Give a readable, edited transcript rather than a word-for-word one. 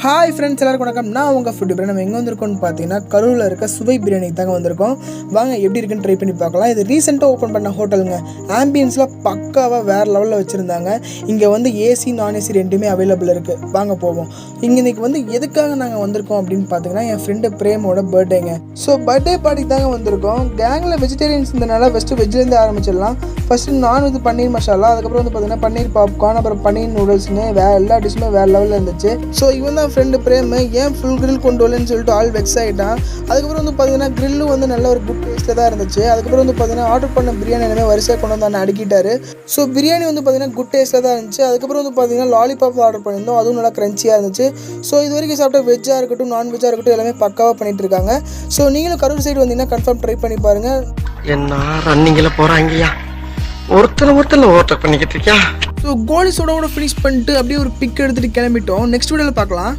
Hi friends, எல்லாருக்கும் வணக்கம். நான் உங்கள் ஃபுட் இப்போ நம்ம எங்கே வந்திருக்கோம்னு பார்த்தீங்கன்னா கரூரில் இருக்க சுவை பிரியாணி தாங்க வந்திருக்கோம். வாங்க எப்படி இருக்குன்னு ட்ரை பண்ணி பார்க்கலாம். இது ரீசெண்டாக ஓப்பன் பண்ண ஹோட்டலுங்க. ஆம்பியன்ஸ்லாம் பக்காவாக வேறு லெவலில் வச்சுருந்தாங்க. இங்கே வந்து ஏசி நான் ஏசி ரெண்டுமே அவைலபிள் இருக்குது. வாங்க போவோம். இன்றைக்கி வந்து எதுக்காக நாங்கள் வந்திருக்கோம் அப்படின்னு பார்த்தீங்கன்னா என் ஃப்ரெண்டு பிரேமோட பர்த்டேங்க. ஸோ பர்த்டே பார்ட்டி தாங்க வந்திருக்கோம். கேங்கில் வெஜிடேரியன்ஸ் இருந்தனால ஃபஸ்ட்டு வெஜ்லேருந்து ஆரம்பிச்சிடலாம். ஃபஸ்ட்டு நான் வந்து பன்னீர் மசாலா, அதுக்கப்புறம் வந்து பார்த்தீங்கன்னா பன்னீர் பாப்கார்ன், அப்புறம் பன்னீர் நூடுல்ஸ்னு எல்லா டிஷ்ஷுமே வேறு லெவலில் இருந்துச்சு. ஸோ இவன் தான் ஃப்ரெண்டு பிரேம் ஏன் ஃபுல் கிரில் கொண்டு வரலன்னு சொல்லிட்டு ஆல் வெக்ஸ் ஆகிட்டான். அதுக்கப்புறம் வந்து பார்த்தீங்கன்னா கிரில்லும் வந்து நல்ல ஒரு குட் டேஸ்ட்டில் தான் இருந்துச்சு. அதுக்கப்புறம் வந்து பார்த்தீங்கன்னா ஆர்டர் பண்ண பிரியாணி எல்லாமே வரிசையாக கொண்டு வந்து அடிக்கிட்டாரு. ஸோ பிரியாணி வந்து பார்த்தீங்கன்னா குட் டேஸ்ட்டில் தான் இருந்துச்சு. அதுக்கப்புறம் வந்து பார்த்தீங்கன்னா லாலிபாப் ஆர்டர் பண்ணியிருந்தோம். அதுவும் நல்லா க்ரன்ச்சியாக இருந்துச்சு. ஸோ இது வரைக்கும் சாப்பிட்ட வெஜ்ஜாக இருக்கட்டும் நான்வெஜ்ஜாக இருக்கட்டும் எல்லாமே பக்காவாக பண்ணிட்டு இருக்காங்க. ஸோ நீங்களும் கரூர் சைடு வந்தீங்கன்னா கன்ஃபார்ம் ட்ரை பண்ணி பாருங்கள். என்ன ரன்னிங்கில் போகிறாங்கய்யா, ஒருத்தர் ஓட்டர் பண்ணிக்கிட்டு இருக்கியா. ஸோ கோலி சோடாவோட ஃபினிஷ் பண்ணிட்டு அப்படியே ஒரு பிக் எடுத்துகிட்டு கிளம்பிட்டோம். நெக்ஸ்ட் வீடியோவில் பார்க்கலாம்.